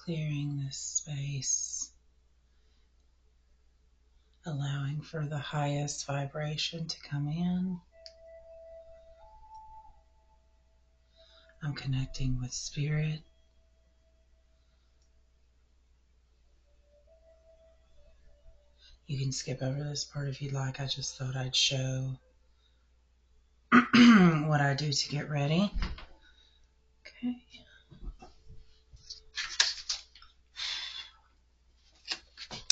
clearing this space, allowing for the highest vibration to come in. I'm connecting with spirit. You can skip over this part if you'd like. I just thought I'd show what I do to get ready. Okay.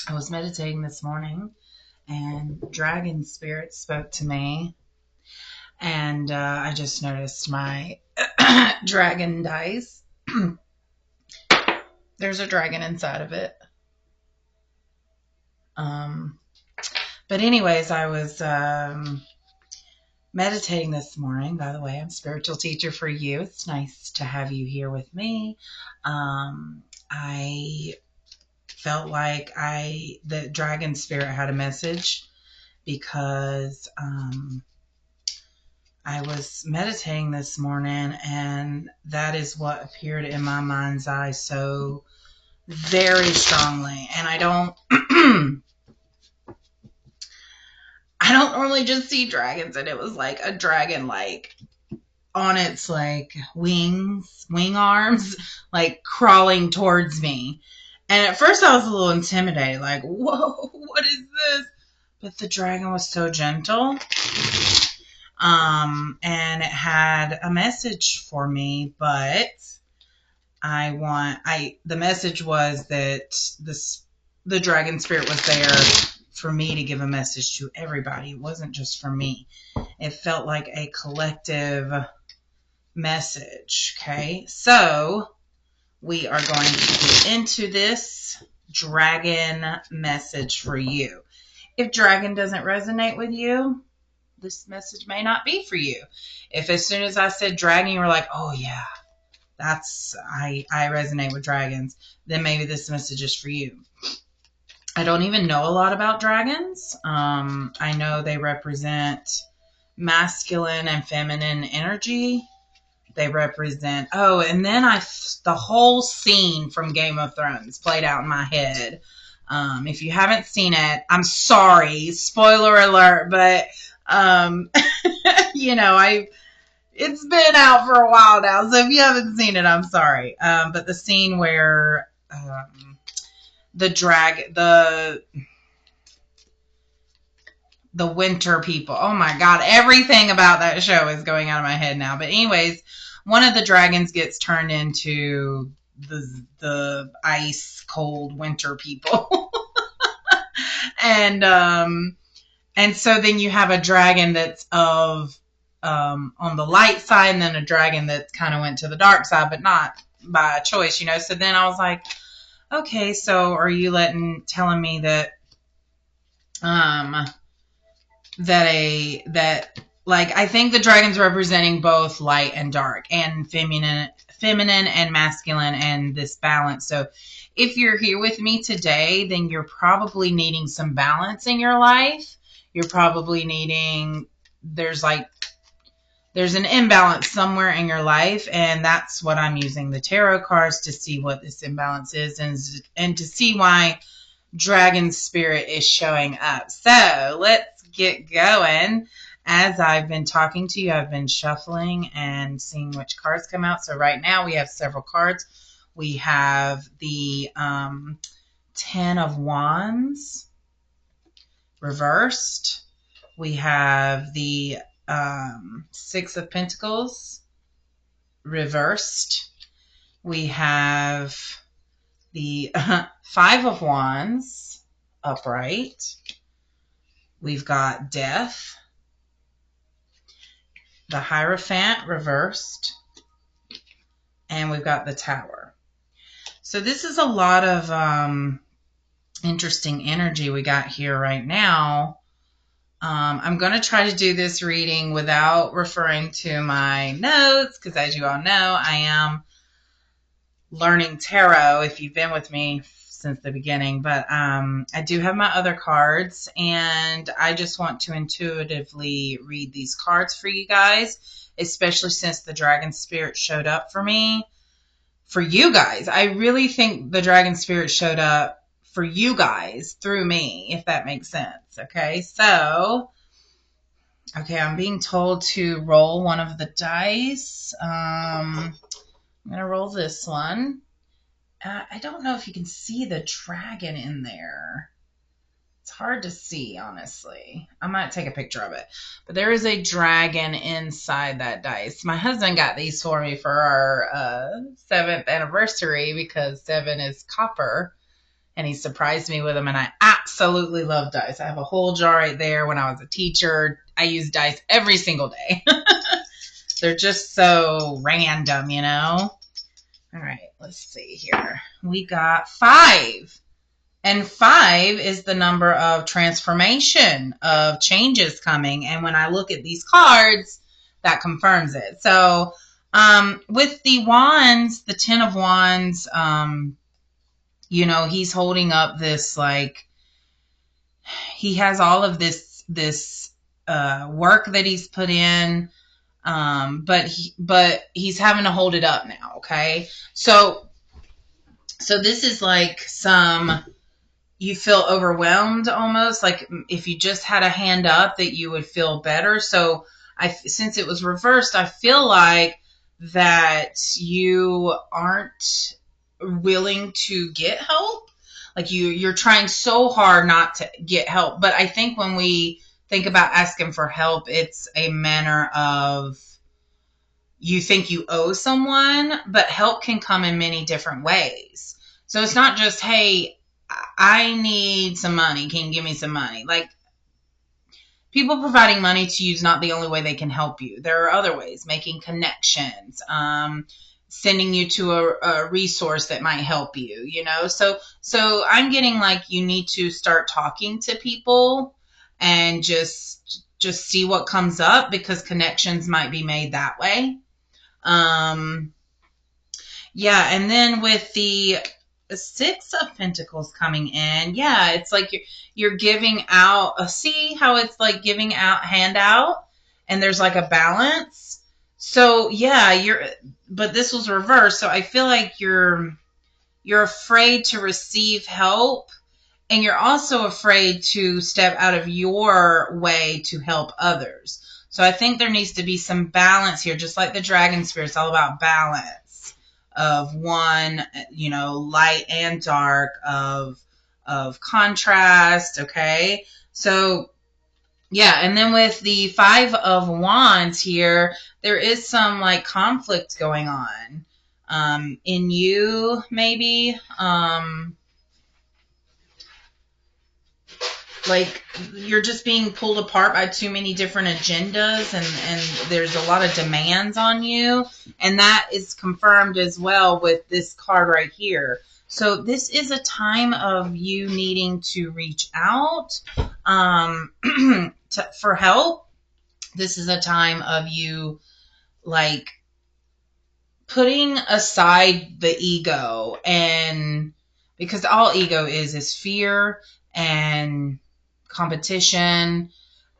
I was meditating this morning and dragon spirit spoke to me, and I just noticed my dragon dice. There's a dragon inside of it. But anyways, I was meditating this morning. By the way, I'm spiritual teacher for you. It's nice to have you here with me. I felt like the dragon spirit had a message because I was meditating this morning, and that is what appeared in my mind's eye so very strongly. And I don't I don't normally just see dragons, and it was like a dragon like on its like wing arms, like crawling towards me. And at first I was a little intimidated, like, whoa, what is this? But the dragon was so gentle. And it had a message for me, but the message was that the dragon spirit was there for me to give a message to everybody. It wasn't just for me. It felt like a collective message. Okay. So we are going to get into this dragon message for you. If dragon doesn't resonate with you, this message may not be for you. If as soon as I said dragon, you were like, oh yeah, I resonate with dragons, then maybe this message is for you. I don't even know a lot about dragons. I know they represent masculine and feminine energy. They represent, and then the whole scene from Game of Thrones played out in my head. If you haven't seen it, I'm sorry, spoiler alert, but it's been out for a while now, so if you haven't seen it, I'm sorry. But the scene where the winter people, oh my god, everything about that show is going out of my head now. But anyways, one of the dragons gets turned into the ice cold winter people. And so then you have a dragon that's on the light side, and then a dragon that kind of went to the dark side, but not by choice, So then I was like, okay, so are you telling me that I think the dragon's representing both light and dark, and feminine and masculine, and this balance. So if you're here with me today, then you're probably needing some balance in your life. You're probably needing, there's an imbalance somewhere in your life, and that's what I'm using the tarot cards to see what this imbalance is, and to see why dragon spirit is showing up. So let's get going. As I've been talking to you, I've been shuffling and seeing which cards come out. So right now we have several cards. We have the 10 of Wands reversed. We have the 6 of Pentacles reversed. We have the 5 of Wands upright. We've got Death, the Hierophant reversed, and we've got the Tower. So this is a lot of interesting energy we got here right now. I'm going to try to do this reading without referring to my notes, because as you all know, I am learning tarot if you've been with me since the beginning. But I do have my other cards, and I just want to intuitively read these cards for you guys, especially since the dragon spirit showed up for me for you guys. I really think the dragon spirit showed up for you guys through me, if that makes sense. Okay, so, okay, I'm being told to roll one of the dice. I'm going to roll this one. I don't know if you can see the dragon in there. It's hard to see, honestly. I might take a picture of it. But there is a dragon inside that dice. My husband got these for me for our 7th anniversary because 7 is copper. And he surprised me with them. And I absolutely love dice. I have a whole jar right there. When I was a teacher, I used dice every single day. They're just so random, you know? All right, let's see here. We got 5. And 5 is the number of transformation, of changes coming. And when I look at these cards, that confirms it. So with the wands, the 10 of wands, you know, he's holding up this, like, he has all of this work that he's put in, but he's having to hold it up now. Okay, so this is like you feel overwhelmed almost, like if you just had a hand up that you would feel better. So since it was reversed, I feel like that you aren't willing to get help. Like you're trying so hard not to get help. But I think when we think about asking for help, it's a manner of you think you owe someone, but help can come in many different ways. So it's not just, hey, I need some money. Can you give me some money? Like, people providing money to you is not the only way they can help you. There are other ways, making connections, sending you to a resource that might help you, you know? So I'm getting like you need to start talking to people and just see what comes up, because connections might be made that way. Yeah, and then with the 6 of Pentacles coming in, yeah, it's like you're giving out. See how it's like giving out, handout, and there's like a balance. So yeah, but this was reversed. So I feel like you're afraid to receive help, and you're also afraid to step out of your way to help others. So I think there needs to be some balance here, just like the dragon spirit. It's all about balance of one, you know, light and dark, of contrast. Okay, so yeah, and then with the 5 of wands here, there is some like conflict going on in you, maybe. Like you're just being pulled apart by too many different agendas, and there's a lot of demands on you, and that is confirmed as well with this card right here. So this is a time of you needing to reach out for help. This is a time of you like putting aside the ego, and because all ego is fear and competition,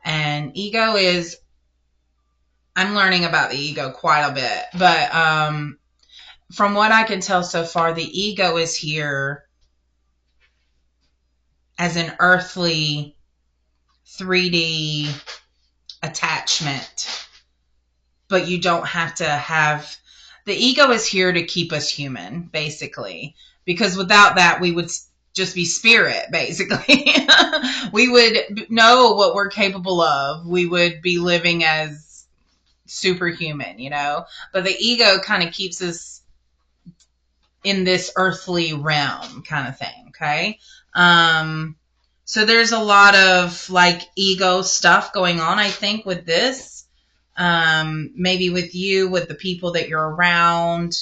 and ego is, I'm learning about the ego quite a bit, but from what I can tell so far, the ego is here as an earthly 3D attachment, but you don't have to have, the ego is here to keep us human, basically, because without that we would just be spirit, basically. We would know what we're capable of. We would be living as superhuman, you know, but the ego kind of keeps us in this earthly realm kind of thing. Okay. So there's a lot of like ego stuff going on, I think, with this, maybe with you, with the people that you're around.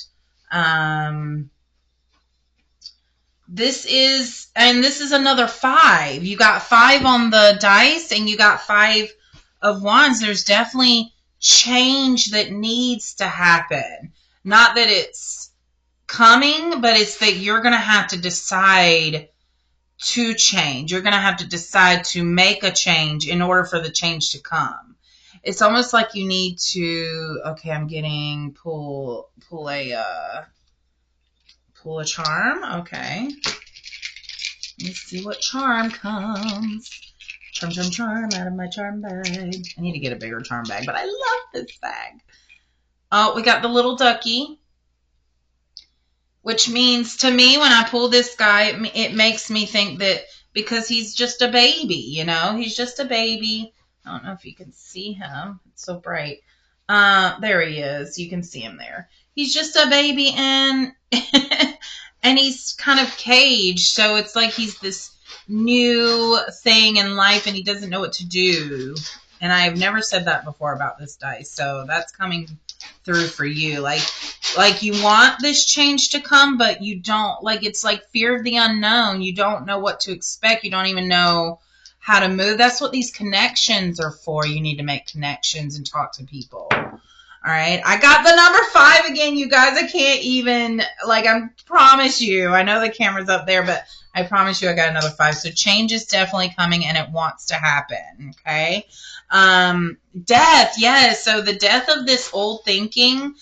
This is another 5. You got 5 on the dice, and you got 5 of wands. There's definitely change that needs to happen. Not that it's coming, but it's that you're going to have to decide to change. You're going to have to decide to make a change in order for the change to come. It's almost like you need to, okay, I'm getting pull a pull a charm. Okay. Let's see what charm comes. Charm, charm, charm out of my charm bag. I need to get a bigger charm bag, but I love this bag. Oh, we got the little ducky, which means to me when I pull this guy, it makes me think that because he's just a baby, he's just a baby. I don't know if you can see him. It's so bright. There he is. You can see him there. He's just a baby and and he's kind of caged. So it's like he's this new thing in life and he doesn't know what to do. And I've never said that before about this dice. So that's coming through for you. Like you want this change to come, but you don't. Like it's like fear of the unknown. You don't know what to expect. You don't even know how to move. That's what these connections are for. You need to make connections and talk to people. All right. I got the number 5 again, you guys. I can't even, I promise you. I know the camera's up there, but I promise you I got another 5. So change is definitely coming and it wants to happen. Okay. Death. Yes. So the death of this old thinking,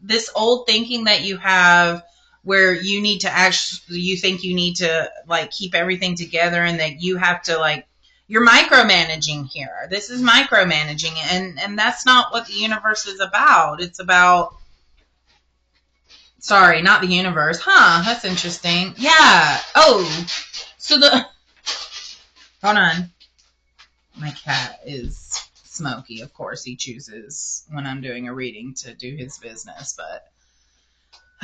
this old thinking that you have where you need to you think you need to keep everything together and that you have to you're micromanaging here. This is micromanaging and that's not what the universe is about. It's about, sorry, not the universe. Huh, that's interesting. Yeah. Oh, so hold on. My cat is Smokey. Of course, he chooses when I'm doing a reading to do his business, but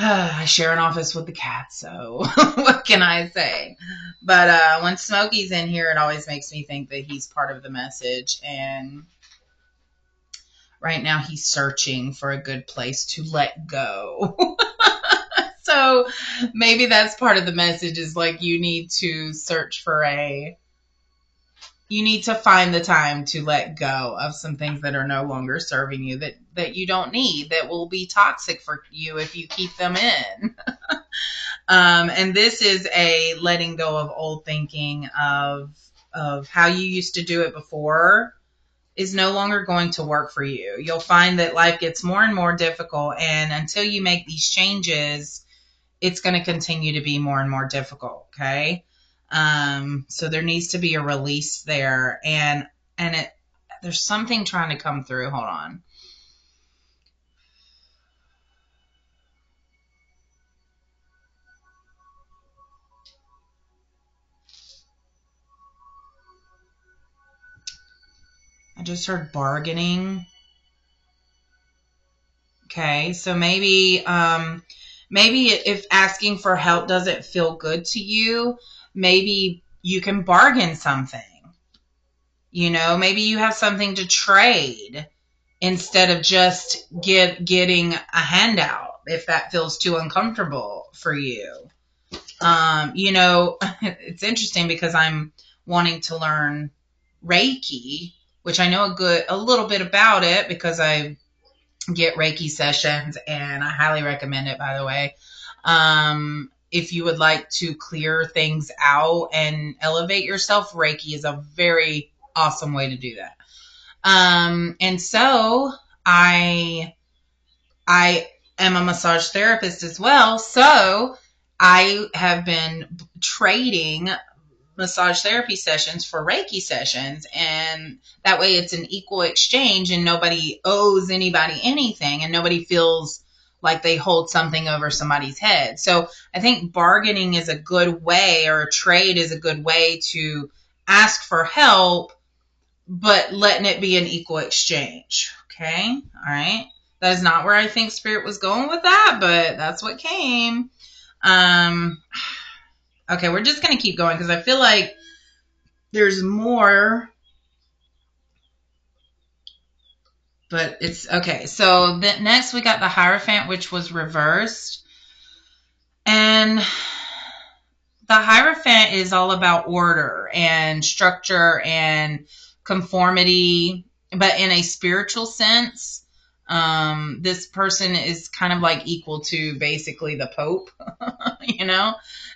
I share an office with the cat, so what can I say? But when Smokey's in here, it always makes me think that he's part of the message, and right now he's searching for a good place to let go. So maybe that's part of the message is you need to search for you need to find the time to let go of some things that are no longer serving you, that you don't need, that will be toxic for you if you keep them in. And this is a letting go of old thinking of how you used to do it before is no longer going to work for you. You'll find that life gets more and more difficult, and until you make these changes, it's going to continue to be more and more difficult, okay? So there needs to be a release there, and there's something trying to come through. Hold on. I just heard bargaining. Okay, so maybe if asking for help doesn't feel good to you, maybe you can bargain something. Maybe you have something to trade instead of just getting a handout if that feels too uncomfortable for you. It's interesting because I'm wanting to learn Reiki, which I know a little bit about it because I get Reiki sessions and I highly recommend it, by the way. If you would like to clear things out and elevate yourself, Reiki is a very awesome way to do that. And so I am a massage therapist as well. So I have been trading massage therapy sessions for Reiki sessions, and that way it's an equal exchange and nobody owes anybody anything and nobody feels like they hold something over somebody's head. So I think bargaining is a good way, or a trade is a good way to ask for help, but letting it be an equal exchange. Okay? All right. That is not where I think Spirit was going with that, but that's what came. Okay, we're just going to keep going because I feel like there's more, but it's okay. So next we got the Hierophant, which was reversed. And the Hierophant is all about order and structure and conformity, but in a spiritual sense. This person is kind of equal to basically the Pope,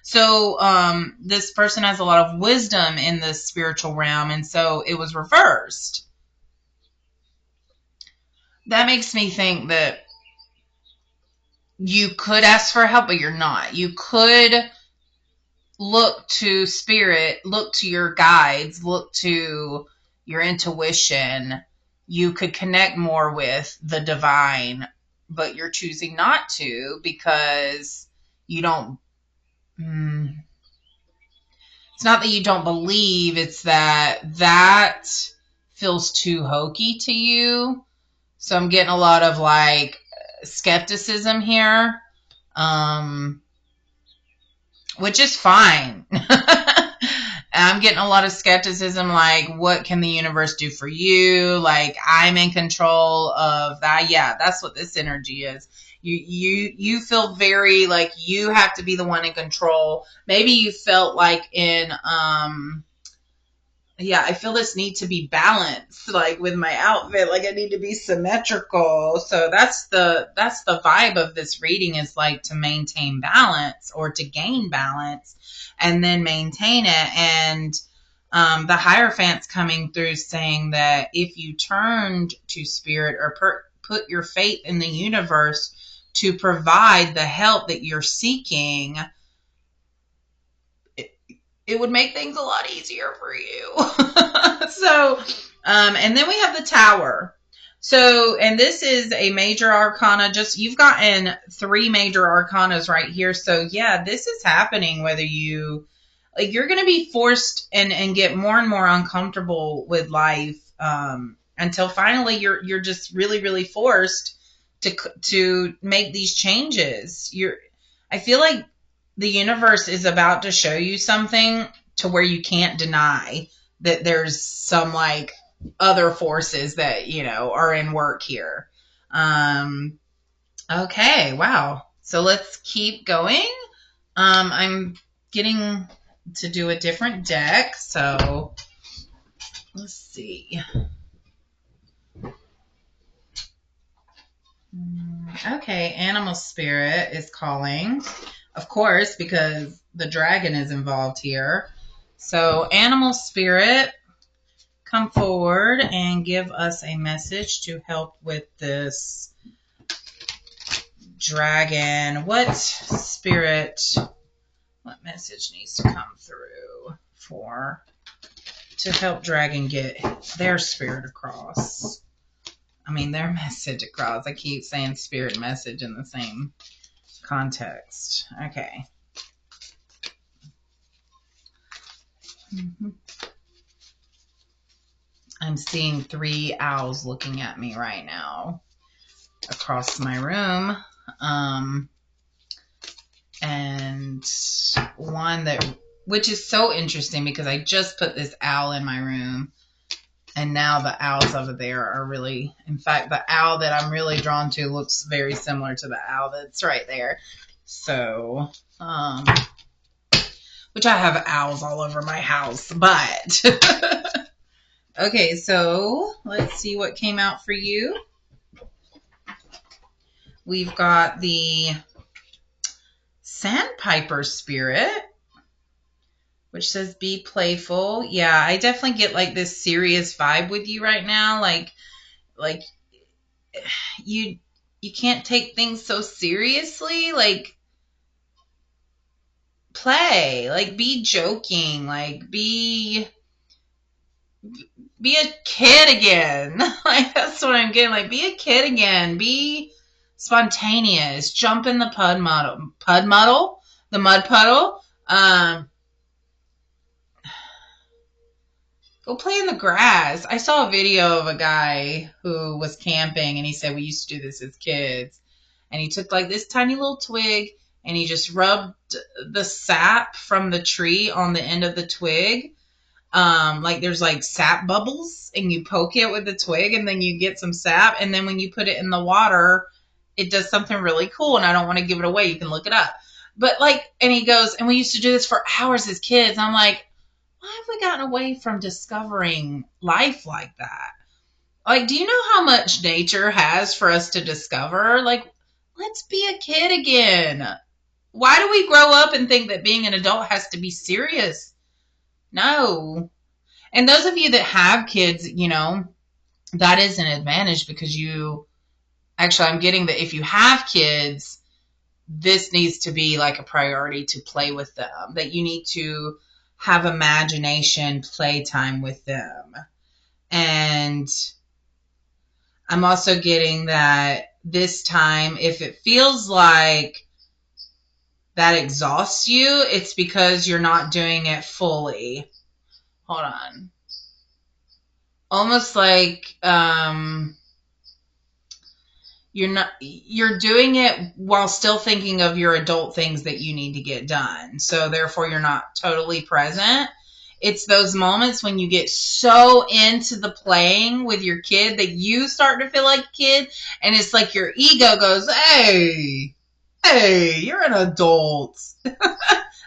So this person has a lot of wisdom in the spiritual realm, and so it was reversed. That makes me think that you could ask for help, but you're not. You could look to spirit, look to your guides, look to your intuition. You could connect more with the divine, but you're choosing not to because you don't. It's not that you don't believe, it's that feels too hokey to you. So I'm getting a lot of like skepticism here, which is fine. I'm getting a lot of skepticism, like, what can the universe do for you? Like, I'm in control of that. Yeah, that's what this energy is. You feel very like you have to be the one in control. Maybe you felt like in yeah, I feel this need to be balanced, like with my outfit, like I need to be symmetrical. So that's the vibe of this reading, is like to maintain balance or to gain balance and then maintain it. And the Hierophant's coming through saying that if you turned to spirit or put your faith in the universe to provide the help that you're seeking, it would make things a lot easier for you. So, and then we have the Tower. So, and this is a major arcana. Just, you've gotten 3 major arcanas right here. So yeah, this is happening whether you, like, you're going to be forced and get more and more uncomfortable with life, until finally you're just really, really forced to make these changes. I feel like the universe is about to show you something to where you can't deny that there's some like other forces that, are in work here. Okay, wow. So let's keep going. I'm getting to do a different deck, so let's see. Okay, Animal Spirit is calling, of course, because the dragon is involved here. So, Animal Spirit, come forward and give us a message to help with this dragon. What message needs to come through to help dragon get their spirit across? Their message across. I keep saying spirit message in the same context. Okay. I'm seeing 3 owls looking at me right now across my room. And one which is so interesting because I just put this owl in my room. And now the owls over there are really, in fact, the owl that I'm really drawn to looks very similar to the owl that's right there. So, which I have owls all over my house, but okay, so let's see what came out for you. We've got the Sandpiper Spirit, which says be playful. Yeah, I definitely get like this serious vibe with you right now. Like you can't take things so seriously. Like, play, like be joking, like be a kid again. Like, that's what I'm getting. Like, be a kid again. Be spontaneous. Jump in the the mud puddle. Go play in the grass. I saw a video of a guy who was camping, and he said we used to do this as kids. And he took like this tiny little twig, and he just rubbed the sap from the tree on the end of the twig. Like there's like sap bubbles, and you poke it with the twig, and then you get some sap. And then when you put it in the water, it does something really cool. And I don't want to give it away. You can look it up. But like, and he goes, and we used to do this for hours as kids. I'm like, why have we gotten away from discovering life like that? Like, do you know how much nature has for us to discover? Like, let's be a kid again. Why do we grow up and think that being an adult has to be serious? No. And those of you that have kids, that is an advantage because actually, I'm getting that if you have kids, this needs to be like a priority to play with them, that you need to have imagination playtime with them. And I'm also getting that this time, if it feels like that exhausts you, it's because you're not doing it fully. Hold on. Almost like you're doing it while still thinking of your adult things that you need to get done. So therefore you're not totally present. It's those moments when you get so into the playing with your kid that you start to feel like a kid, and it's like your ego goes, hey, you're an adult.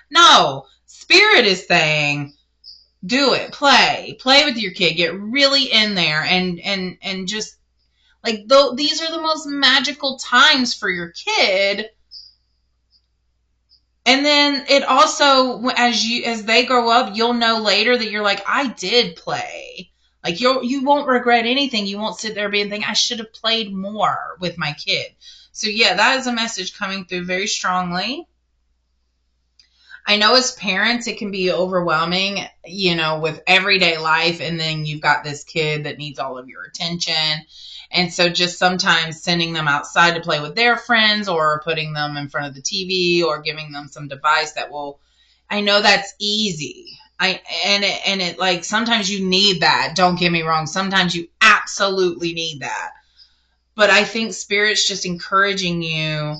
No, spirit is saying, do it, play with your kid, get really in there, and just like, these are the most magical times for your kid. And then it also, as they grow up, you'll know later that you're like, I did play. Like, you won't regret anything. You won't sit there being thinking, I should have played more with my kid. So yeah, that is a message coming through very strongly. I know as parents, it can be overwhelming, with everyday life. And then you've got this kid that needs all of your attention. And so just sometimes sending them outside to play with their friends, or putting them in front of the TV, or giving them some device I know that's easy. It like, sometimes you need that. Don't get me wrong. Sometimes you absolutely need that. But I think Spirit's just encouraging you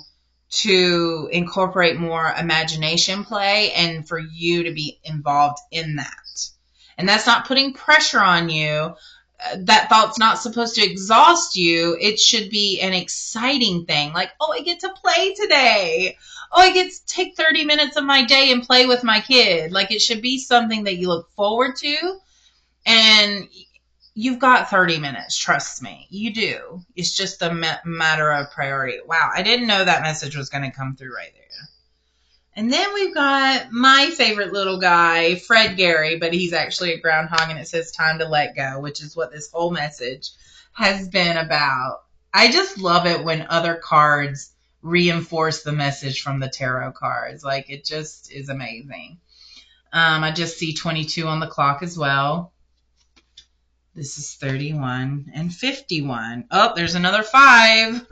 to incorporate more imagination play, and for you to be involved in that. And that's not putting pressure on you. That thought's not supposed to exhaust you. It should be an exciting thing. Like, oh, I get to play today. Oh, I get to take 30 minutes of my day and play with my kid. Like, it should be something that you look forward to. And you've got 30 minutes. Trust me. You do. It's just a matter of priority. Wow. I didn't know that message was going to come through right there. And then we've got my favorite little guy, Fred Gary, but he's actually a groundhog, and it says time to let go, which is what this whole message has been about. I just love it when other cards reinforce the message from the tarot cards. Like, it just is amazing. I just see 22 on the clock as well. This is 31 and 51. Oh, there's another 5.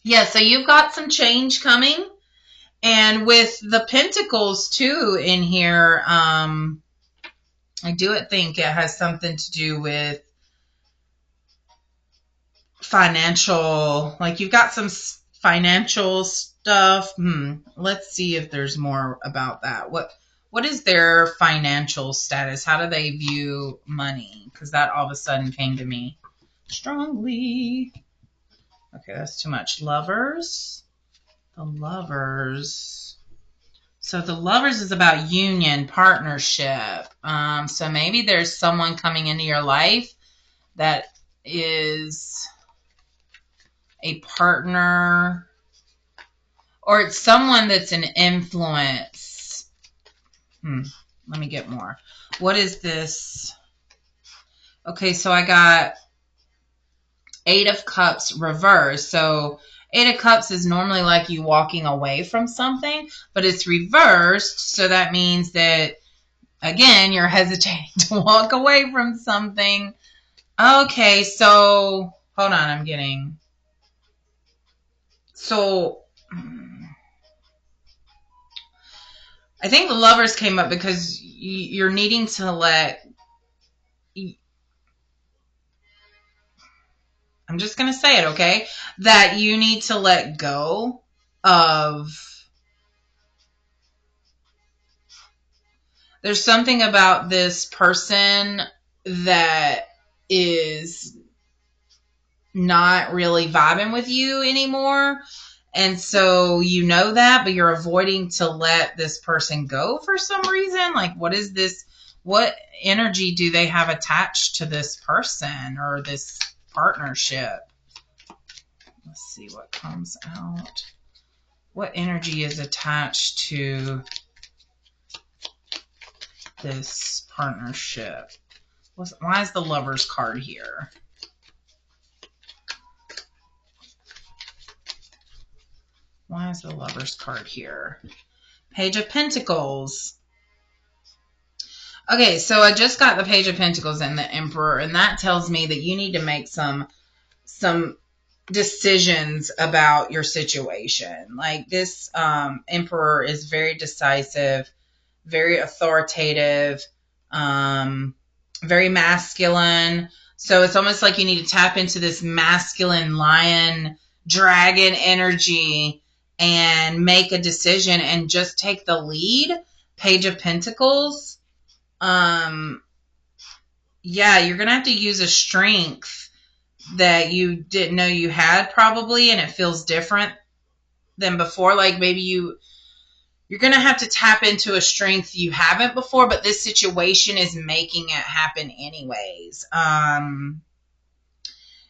Yeah, so you've got some change coming. And with the Pentacles too in here, I do think it has something to do with financial, like you've got some financial stuff. Let's see if there's more about that. What is their financial status? How do they view money? Because that all of a sudden came to me strongly. Okay, that's too much. Lovers. The Lovers. So the Lovers is about union, partnership. So maybe there's someone coming into your life that is a partner, or it's someone that's an influence. Let me get more. What is this? Okay, so I got 8 of Cups reversed. So 8 of Cups is normally like you walking away from something, but it's reversed. So that means that, again, you're hesitating to walk away from something. Okay, so hold on, I'm getting... So I think the Lovers came up because you're needing to I'm just going to say it, okay? That you need to let go of... There's something about this person that is not really vibing with you anymore. And so you know that, but you're avoiding to let this person go for some reason. Like, what is this? What energy do they have attached to this person or this partnership? Let's see what comes out. What energy is attached to this partnership? Why is the Lovers card here? is the Lover's card here? Page of Pentacles. Okay, so I just got the Page of Pentacles and the Emperor, and that tells me that you need to make some decisions about your situation. Like this Emperor is very decisive, very authoritative, very masculine. So it's almost like you need to tap into this masculine lion dragon energy and make a decision and just take the lead. Page of Pentacles. Yeah, you're going to have to use a strength that you didn't know you had probably, and it feels different than before. Like maybe you're going to have to tap into a strength you haven't before, but this situation is making it happen anyways.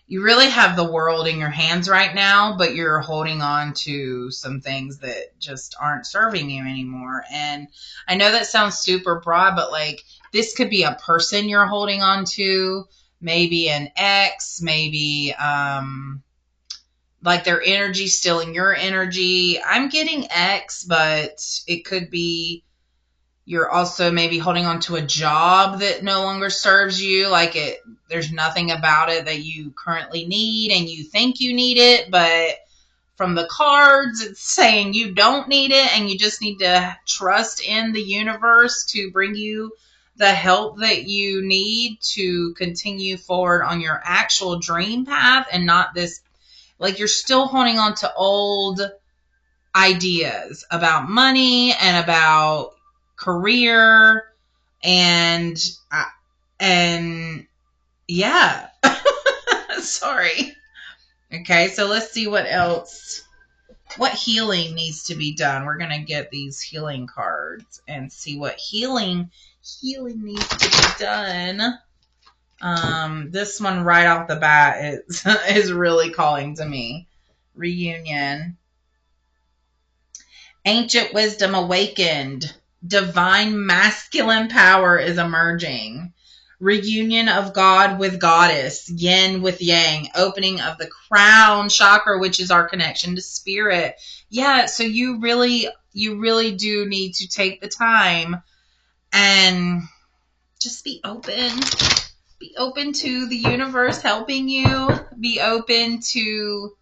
You really have the world in your hands right now, but you're holding on to some things that just aren't serving you anymore. And I know that sounds super broad, but like this could be a person you're holding on to, maybe an ex, maybe like their energy stealing your energy. I'm getting ex, but it could be you're also maybe holding on to a job that no longer serves you. Like there's nothing about it that you currently need and you think you need it, but from the cards, it's saying you don't need it and you just need to trust in the universe to bring you the help that you need to continue forward on your actual dream path and not this, like you're still holding on to old ideas about money and about career and yeah. Sorry. Okay, so let's see what else, what healing needs to be done. We're going to get these healing cards and see what healing needs to be done. This one right off the bat is really calling to me. Reunion. Ancient wisdom awakened. Divine masculine power is emerging. Reunion of God with goddess. Yin with yang. Opening of the crown chakra, which is our connection to spirit. Yeah, so you really do need to take the time and just be open. Be open to the universe helping you. Be open to...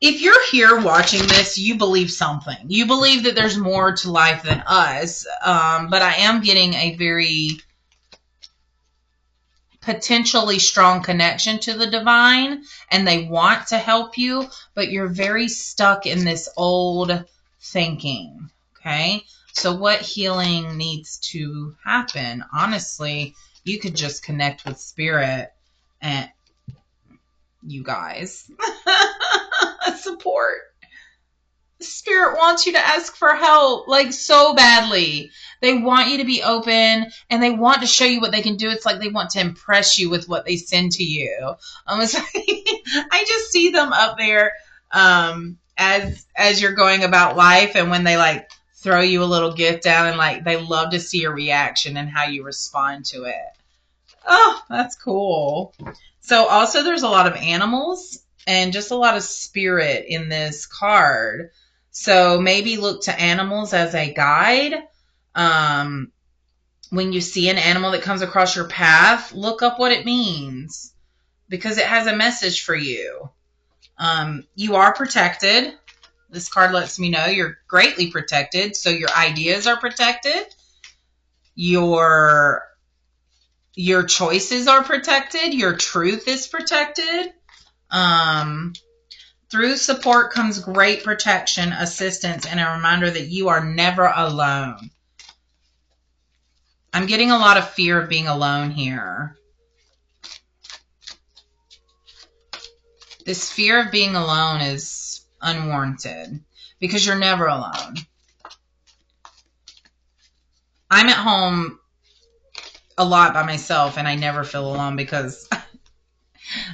If you're here watching this, you believe something. You believe that there's more to life than us. But I am getting a very potentially strong connection to the divine, and they want to help you, but you're very stuck in this old thinking. Okay? So what healing needs to happen? Honestly, you could just connect with spirit and you guys. Support. Spirit wants you to ask for help, like so badly. They want you to be open and they want to show you what they can do. It's like they want to impress you with what they send to you. Almost like I just see them up there as you're going about life, and when they like throw you a little gift down, and like they love to see your reaction and how you respond to it. Oh, that's cool. So also there's a lot of animals and just a lot of spirit in this card. So maybe look to animals as a guide. When you see an animal that comes across your path, look up what it means because it has a message for you. You are protected. This card lets me know you're greatly protected. So your ideas are protected. Your choices are protected. Your truth is protected. Through support comes great protection, assistance, and a reminder that you are never alone. I'm getting a lot of fear of being alone here. This fear of being alone is unwarranted because you're never alone. I'm at home a lot by myself and I never feel alone because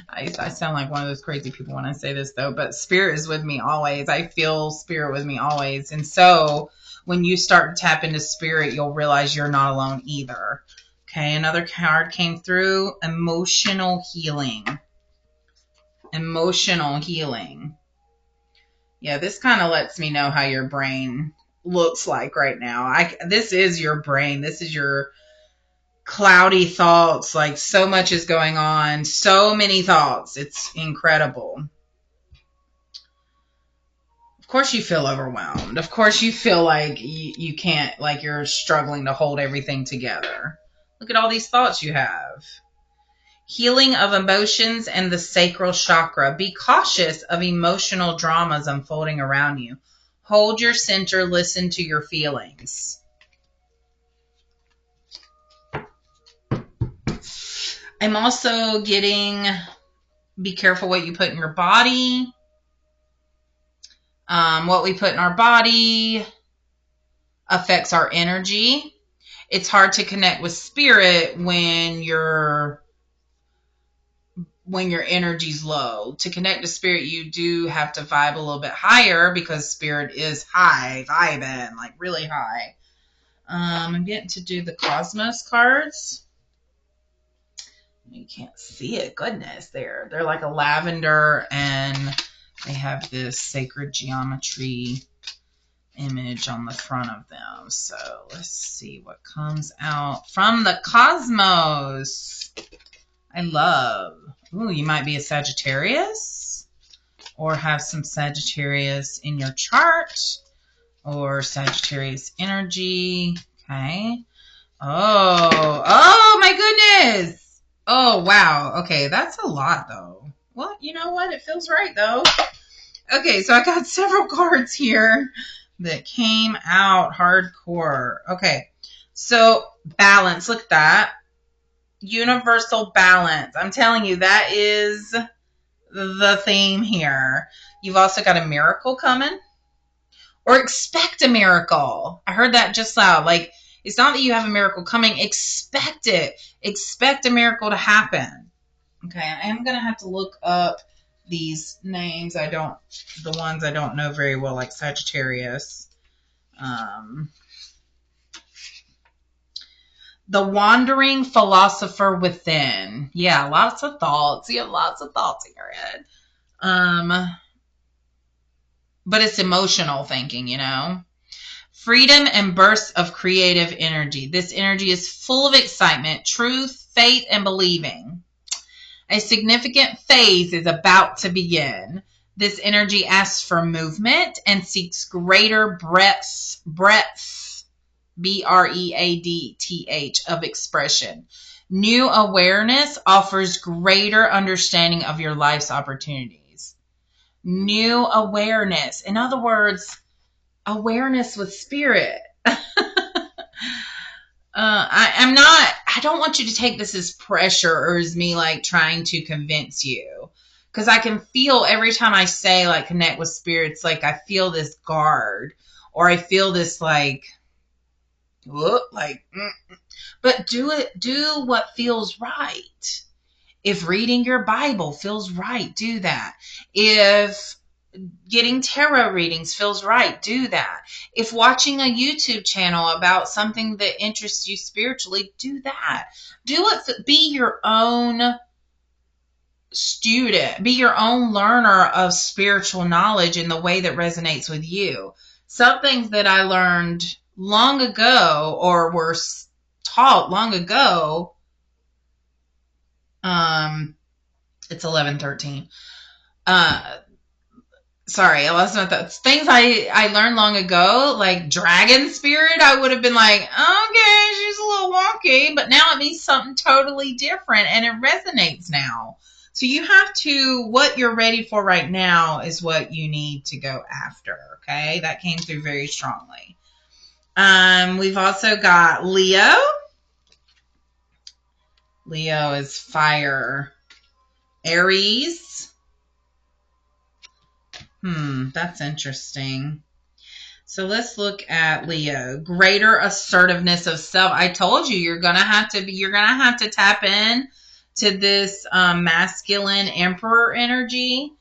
I sound like one of those crazy people when I say this though, but spirit is with me always. I feel spirit with me always. And so when you start to tap into spirit, you'll realize you're not alone either. Okay, another card came through. Emotional healing. Emotional healing. Yeah, this kind of lets me know how your brain looks like right now. This is your brain. This is your cloudy thoughts. Like, so much is going on. So many thoughts. It's incredible. Of course you feel overwhelmed. Of course you feel like you can't, like you're struggling to hold everything together. Look at all these thoughts you have. Healing of emotions and the sacral chakra. Be cautious of emotional dramas unfolding around you. Hold your center. Listen to your feelings. I'm also getting, be careful what you put in your body. What we put in our body affects our energy. It's hard to connect with spirit when your energy's low. To connect to spirit, you do have to vibe a little bit higher because spirit is high, vibing, like really high. I'm getting to do the Cosmos cards. You can't see it. Goodness, they're like a lavender, and they have this sacred geometry image on the front of them. So let's see what comes out from the Cosmos. I love. Ooh, you might be a Sagittarius or have some Sagittarius in your chart or Sagittarius energy. Okay. Oh my goodness. Oh, wow. Okay, that's a lot, though. Well, you know what? It feels right, though. Okay, so I got several cards here that came out hardcore. Okay, so balance. Look at that. Universal balance. I'm telling you, that is the theme here. You've also got a miracle coming. Or expect a miracle. I heard that just loud. Like, it's not that you have a miracle coming. Expect it. Expect a miracle to happen. Okay, I am going to have to look up these names. The ones I don't know very well, like Sagittarius. The wandering philosopher within. Yeah, lots of thoughts. You have lots of thoughts in your head. But it's emotional thinking, you know? Freedom and bursts of creative energy. This energy is full of excitement, truth, faith, and believing. A significant phase is about to begin. This energy asks for movement and seeks greater breadth, breadth, of expression. New awareness offers greater understanding of your life's opportunities. New awareness. In other words, awareness with spirit. I don't want you to take this as pressure or as me like trying to convince you. Because I can feel every time I say like connect with spirits, like I feel this guard or I feel this like, but do what feels right. If reading your Bible feels right, do that. If getting tarot readings feels right, do that. If watching a YouTube channel about something that interests you spiritually, do that. Be your own student, be your own learner of spiritual knowledge in the way that resonates with you. Some things that I learned long ago or were taught long ago, it's 11:13. Sorry, I lost my thoughts. Things I learned long ago, like dragon spirit, I would have been like, okay, she's a little wonky, but now it means something totally different and it resonates now. So you have to, what you're ready for right now is what you need to go after, okay? That came through very strongly. We've also got Leo. Leo is fire. Aries. That's interesting. So let's look at Leo. Greater assertiveness of self. I told you you're gonna have to tap in to this masculine emperor energy,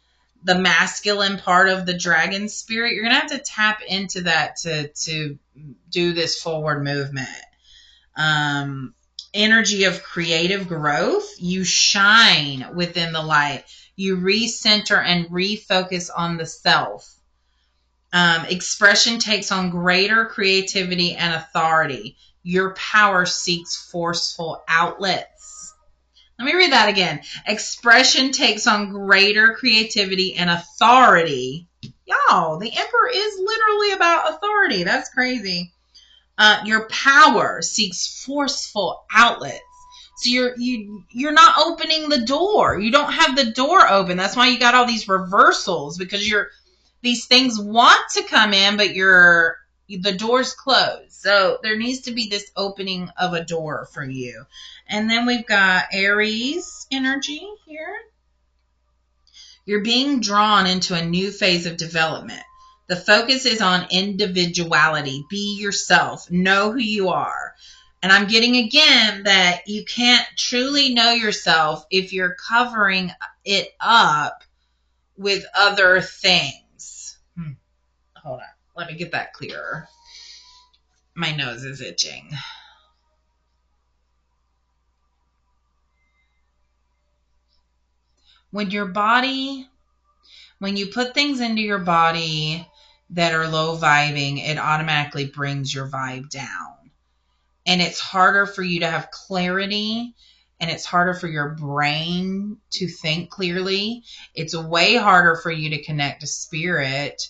the masculine part of the dragon spirit. You're gonna have to tap into that to do this forward movement. Energy of creative growth. You shine within the light. You recenter and refocus on the self. Expression takes on greater creativity and authority. Your power seeks forceful outlets. Let me read that again. Expression takes on greater creativity and authority. Y'all, the emperor is literally about authority. That's crazy. Your power seeks forceful outlets. So you're not opening the door. You don't have the door open. That's why you got all these reversals, because these things want to come in, but the door's closed. So there needs to be this opening of a door for you. And then we've got Aries energy here. You're being drawn into a new phase of development. The focus is on individuality. Be yourself. Know who you are. And I'm getting again that you can't truly know yourself if you're covering it up with other things. Hold on. Let me get that clearer. My nose is itching. When you put things into your body that are low vibing, it automatically brings your vibe down. And it's harder for you to have clarity, and it's harder for your brain to think clearly. It's way harder for you to connect to spirit.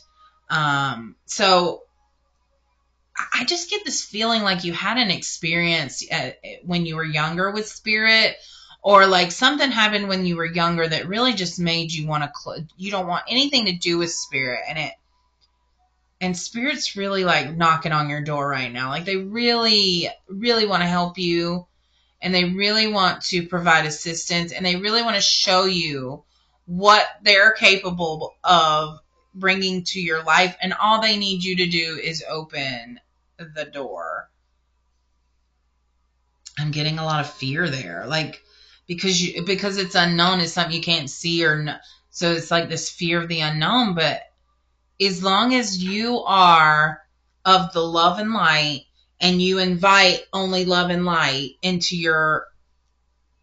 So I just get this feeling like you had an experience when you were younger with spirit, or like something happened when you were younger that really just made you want to, you don't want anything to do with spirit. And spirit's really like knocking on your door right now. Like they really, really want to help you, and they really want to provide assistance, and they really want to show you what they're capable of bringing to your life. And all they need you to do is open the door. I'm getting a lot of fear there, like because it's unknown, it's something you can't see or know. So it's like this fear of the unknown. But as long as you are of the love and light, and you invite only love and light into your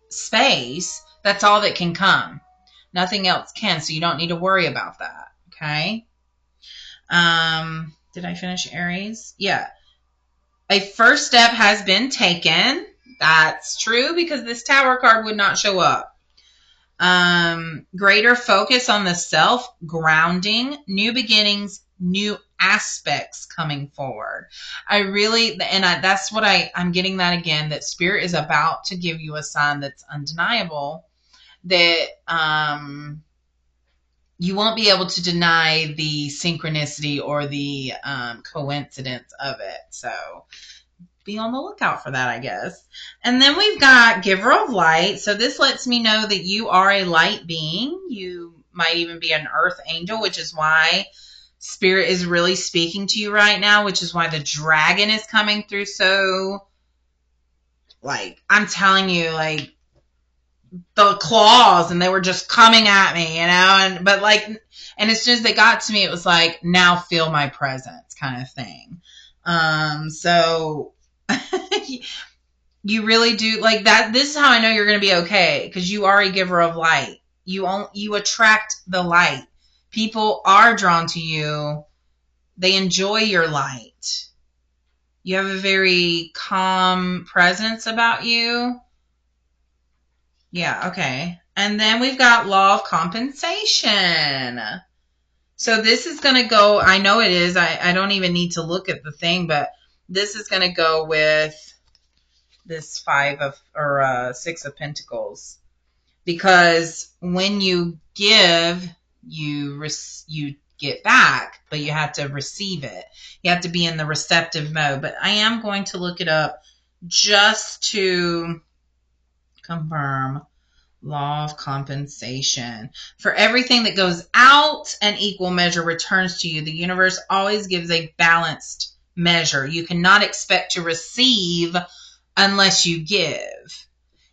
space, that's all that can come. Nothing else can. So you don't need to worry about that. Okay. Did I finish Aries? Yeah. A first step has been taken. That's true, because this Tower card would not show up. Greater focus on the self, grounding, new beginnings, new aspects coming forward. That's what I'm getting that again, that spirit is about to give you a sign that's undeniable, that you won't be able to deny the synchronicity or the coincidence of it. So be on the lookout for that, I guess. And then we've got Giver of Light. So this lets me know that you are a light being. You might even be an earth angel, which is why spirit is really speaking to you right now, which is why the dragon is coming through. So, like, I'm telling you, like, the claws, and they were just coming at me, and as soon as they got to me, it was like, now feel my presence kind of thing. So you really do like that. This is how I know you're going to be okay, because you are a giver of light. You attract the light. People are drawn to you. They enjoy your light. You have a very calm presence about you. Yeah, okay. And then we've got law of compensation. So this is going to go, I know it is, I don't even need to look at the thing, but this is going to go with this 6 of Pentacles. Because when you give, you get back, but you have to receive it. You have to be in the receptive mode. But I am going to look it up just to confirm. Law of compensation. For everything that goes out, an equal measure returns to you. The universe always gives a balanced measure. You cannot expect to receive unless you give.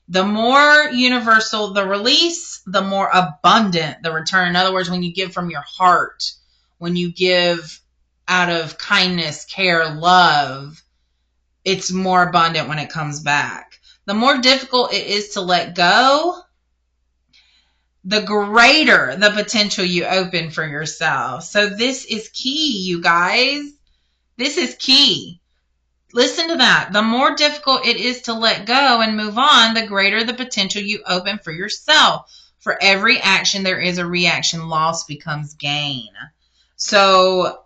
The more universal the release, the more abundant the return. In other words, when you give from your heart, when you give out of kindness, care, love, it's more abundant when it comes back. The more difficult it is to let go, the greater the potential you open for yourself. So this is key, you guys. This is key. Listen to that. The more difficult it is to let go and move on, the greater the potential you open for yourself. For every action, there is a reaction. Loss becomes gain. So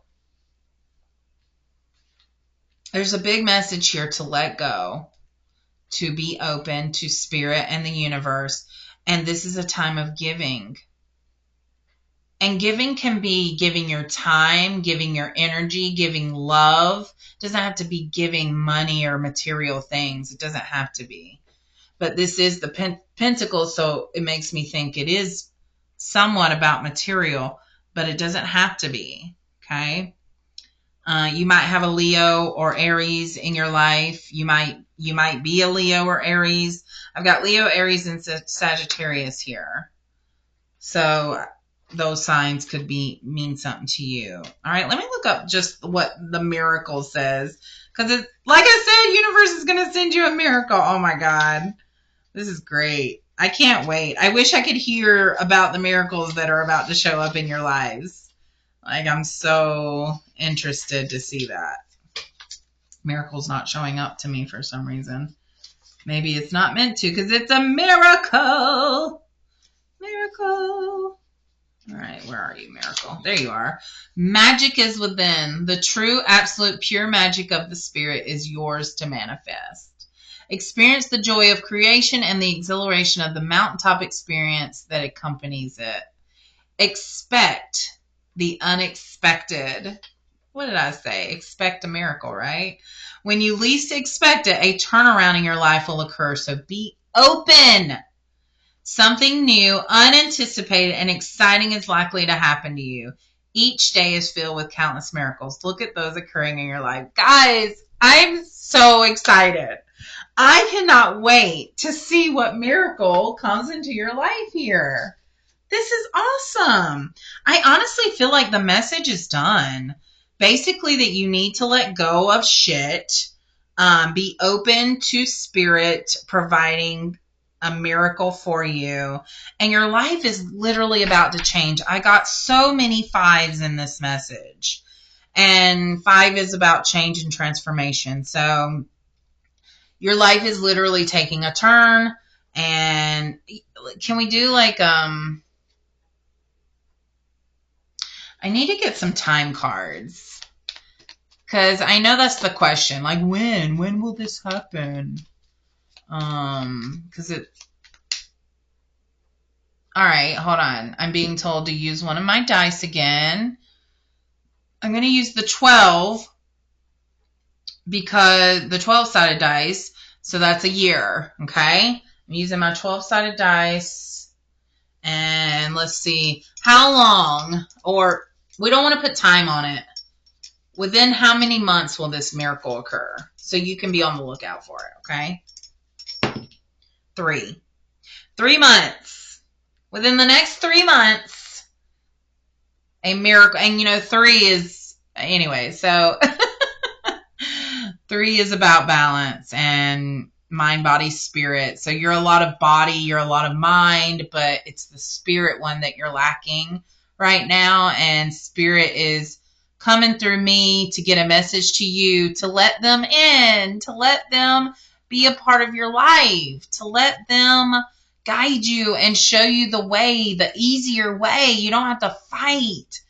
there's a big message here to let go, to be open to spirit and the universe. And this is a time of giving. And giving can be giving your time, giving your energy, giving love. It doesn't have to be giving money or material things. It doesn't have to be. But this is the pentacle, so it makes me think it is somewhat about material, but it doesn't have to be. Okay? You might have a Leo or Aries in your life. You might be a Leo or Aries. I've got Leo, Aries, and Sagittarius here. So those signs could mean something to you. All right, let me look up just what the miracle says. Because it's like I said, universe is going to send you a miracle. Oh my God. This is great. I can't wait. I wish I could hear about the miracles that are about to show up in your lives. Like, I'm so interested to see that. Miracle's not showing up to me for some reason. Maybe it's not meant to because it's a miracle. Miracle. All right, where are you, miracle? There you are. Magic is within. The true, absolute, pure magic of the spirit is yours to manifest. Experience the joy of creation and the exhilaration of the mountaintop experience that accompanies it. Expect the unexpected. What did I say? Expect a miracle, right? When you least expect it, a turnaround in your life will occur. So be open. Something new, unanticipated, and exciting is likely to happen to you. Each day is filled with countless miracles. Look at those occurring in your life. Guys, I'm so excited. I cannot wait to see what miracle comes into your life here. This is awesome. I honestly feel like the message is done. Basically, that you need to let go of shit. Be open to spirit providing a miracle for you. And your life is literally about to change. I got so many 5s in this message. And 5 is about change and transformation. So your life is literally taking a turn. And can we do like, I need to get some time cards. Because I know that's the question. Like, when will this happen? Because it, all right, hold on. I'm being told to use one of my dice again. I'm going to use the 12 because the 12-sided dice, so that's a year, okay? I'm using my 12-sided dice, and let's see, how long, or we don't want to put time on it. Within how many months will this miracle occur? So you can be on the lookout for it, okay? 3 months. Within the next 3 months, a miracle, and you know, 3 is, anyway, so 3 is about balance and mind, body, spirit. So you're a lot of body, you're a lot of mind, but it's the spirit one that you're lacking right now. And spirit is coming through me to get a message to you, to let them in, to let them be a part of your life, to let them guide you and show you the way, the easier way. You don't have to fight.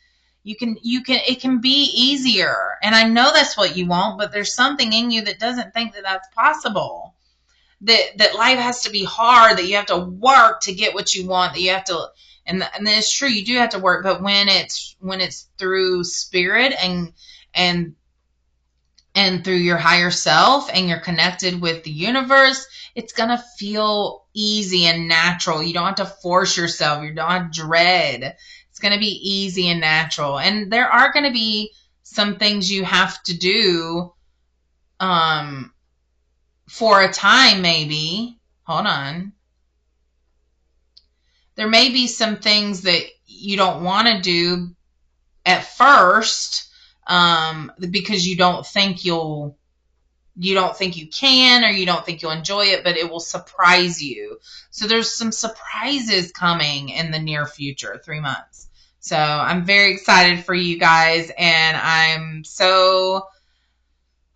It can be easier. And I know that's what you want, but there's something in you that doesn't think that that's possible. That life has to be hard, that you have to work to get what you want, that you have to, and it's true, you do have to work, but when it's through spirit and through your higher self and you're connected with the universe, it's going to feel easy and natural. You don't have to force yourself. You don't have dread. It's going to be easy and natural. And there are going to be some things you have to do for a time, maybe. Hold on. There may be some things that you don't want to do at first because you don't think you'll you don't think you can, or you don't think you'll enjoy it, but it will surprise you. So there's some surprises coming in the near future, 3 months. So I'm very excited for you guys, and I'm so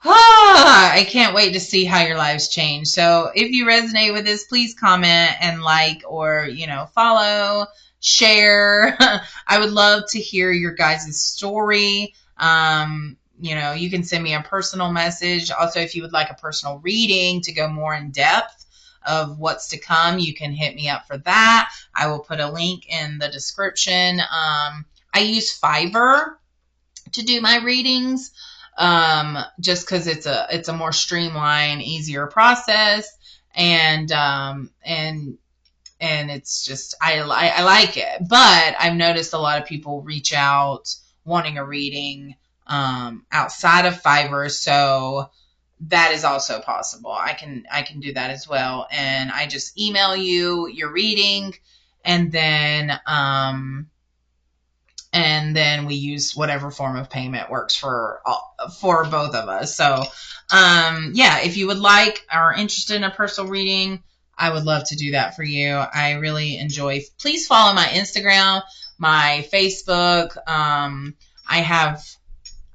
I can't wait to see how your lives change. So if you resonate with this, please comment and like, or, follow, share. I would love to hear your guys' story. You can send me a personal message. Also, if you would like a personal reading to go more in depth of what's to come, you can hit me up for that. I will put a link in the description. I use Fiverr to do my readings, just because it's a more streamlined, easier process, and it's just I like it. But I've noticed a lot of people reach out wanting a reading outside of Fiverr, so that is also possible. I can do that as well, and I just email you your reading, and then we use whatever form of payment works for both of us. So, if you would like or are interested in a personal reading, I would love to do that for you. I really enjoy. Please follow my Instagram, my Facebook.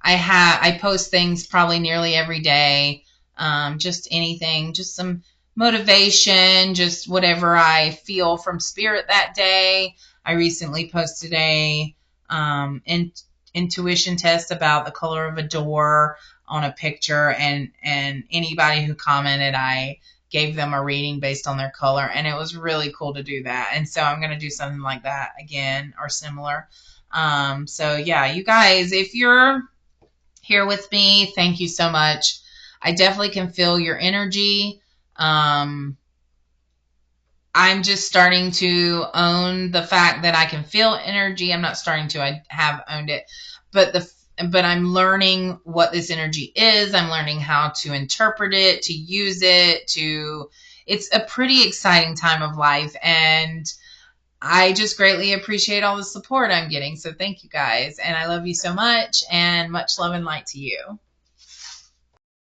I post things probably nearly every day. Just anything, just some motivation, just whatever I feel from spirit that day. I recently posted a intuition test about the color of a door on a picture, and anybody who commented, I gave them a reading based on their color, and it was really cool to do that. And so I'm going to do something like that again, or similar. You guys, if you're here with me, thank you so much. I definitely can feel your energy. I'm just starting to own the fact that I can feel energy. I'm not starting to, I have owned it, but I'm learning what this energy is. I'm learning how to interpret it, to use it, it's a pretty exciting time of life, and I just greatly appreciate all the support I'm getting. So thank you guys, and I love you so much, and much love and light to you.